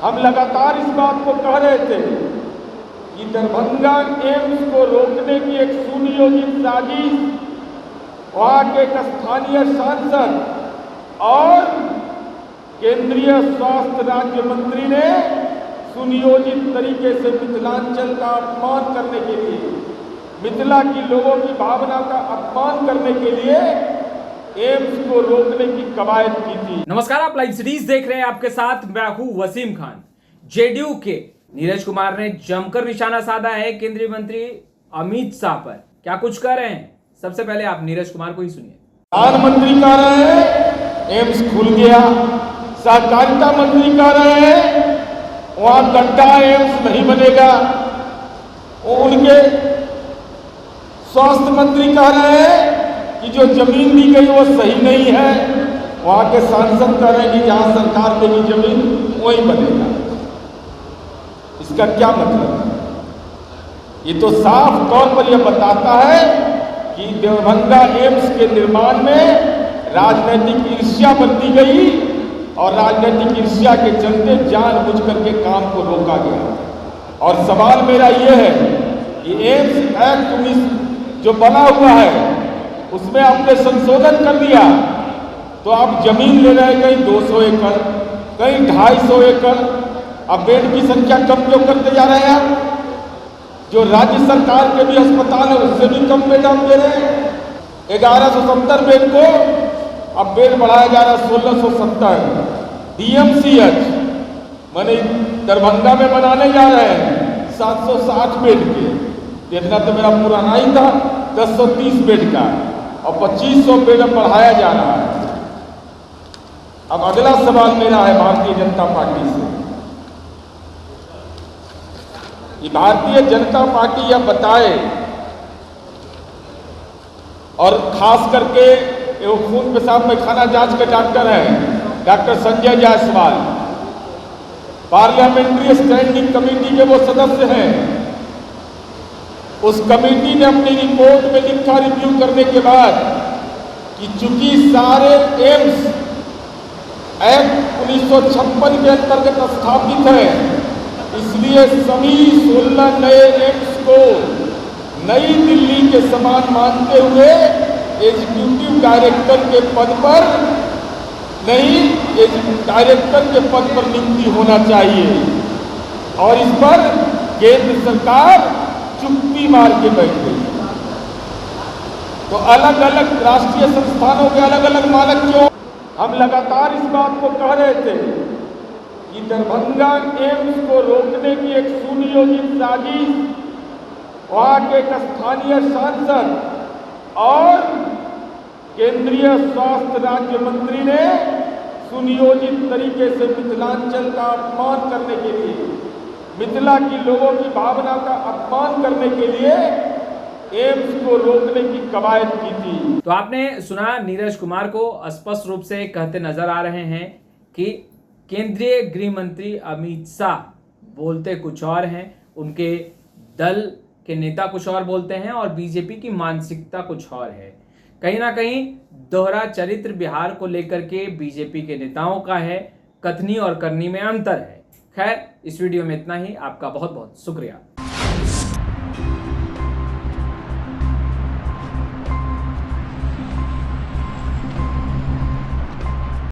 हम लगातार इस बात को कह रहे थे कि दरभंगा एम्स को रोकने की एक सुनियोजित साजिश वहाँ के एक स्थानीय सांसद और केंद्रीय स्वास्थ्य राज्य मंत्री ने सुनियोजित तरीके से मिथिलांचल का अपमान करने के लिए, मिथिला की लोगों की भावना का अपमान करने के लिए एम्स को रोकने की कवायद की थी। नमस्कार, आप लाइव सीरीज देख रहे हैं। आपके साथ मैं हूं वसीम खान। जेडीयू के नीरज कुमार ने जमकर निशाना साधा है केंद्रीय मंत्री अमित शाह पर। क्या कुछ कह रहे हैं, सबसे पहले आप नीरज कुमार को ही सुनिए। प्रधानमंत्री कह रहे हैं एम्स खुल गया, सहकारिता मंत्री कह रहे हैं वहां गड्ढा एम्स नहीं बनेगा, उनके स्वास्थ्य मंत्री कह रहे हैं कि जो जमीन दी गई वो सही नहीं है, वहां के सांसद कह रहे हैं कि जहां सरकार देगी जमीन वही बनेगा। इसका क्या मतलब है? ये तो साफ तौर पर यह बताता है कि दरभंगा एम्स के निर्माण में राजनीतिक ईर्ष्या बरती गई और राजनीतिक ईर्ष्या के चलते जानबूझ करके काम को रोका गया। और सवाल मेरा यह है कि एम्स एक्ट जो बना हुआ है उसमें आपने संशोधन कर दिया, तो आप जमीन ले रहे हैं कहीं 200 एकड़, कहीं 250 एकड़, अब बेड की संख्या कम क्यों करते जा रहे हैं आप? जो राज्य सरकार के भी अस्पताल है उससे भी कम बेड आप दे रहे हैं। 1170 बेड को अब बेड बढ़ाया जा रहा है 1670। DMCH मैंने दरभंगा में बनाने जा रहे हैं 760 बेड के, इतना तो मेरा पुराना ही था 1030 बेड का, और 2500 बेड बढ़ाया जा रहा है। अब अगला सवाल मेरा है भारतीय जनता पार्टी से कि भारतीय जनता पार्टी यह बताए, और खास करके वो खून पेशाब पैखाना जांच के डॉक्टर हैं doctor Sanjay Jaiswal, parliamentary standing committee के वो सदस्य हैं। उस कमेटी ने अपनी रिपोर्ट में लिखा रिव्यू करने के बाद कि चूंकि सारे एम्स एक्ट 1956 के अंतर्गत स्थापित है, इसलिए सभी 16 नए एम्स को नई दिल्ली के समान मानते हुए एग्जीक्यूटिव डायरेक्टर के पद पर नहीं, डायरेक्टर के पद पर नियुक्ति होना चाहिए। और इस पर केंद्र सरकार चुप्पी मार के बैठ गई। तो अलग अलग राष्ट्रीय संस्थानों के अलग अलग मानक क्यों? हम लगातार इस बात को कह रहे थे कि दरभंगा एम्स को रोकने की एक सुनियोजित साजिश वहाँ के एक स्थानीय सांसद और केंद्रीय स्वास्थ्य राज्य मंत्री ने सुनियोजित तरीके से मिथिलांचल का अपमान करने के लिए, मिथिला की लोगों की भावना का अपमान करने के लिए एम्स को रोकने की कवायद की थी। तो आपने सुना, नीरज कुमार को स्पष्ट रूप से कहते नजर आ रहे हैं कि केंद्रीय गृह मंत्री अमित शाह बोलते कुछ और हैं, उनके दल के नेता कुछ और बोलते हैं और बीजेपी की मानसिकता कुछ और है। कहीं ना कहीं दोहरा चरित्र बिहार को लेकर के बीजेपी के नेताओं का है, कथनी और करनी में अंतर है। खैर, इस वीडियो में इतना ही। आपका बहुत बहुत शुक्रिया।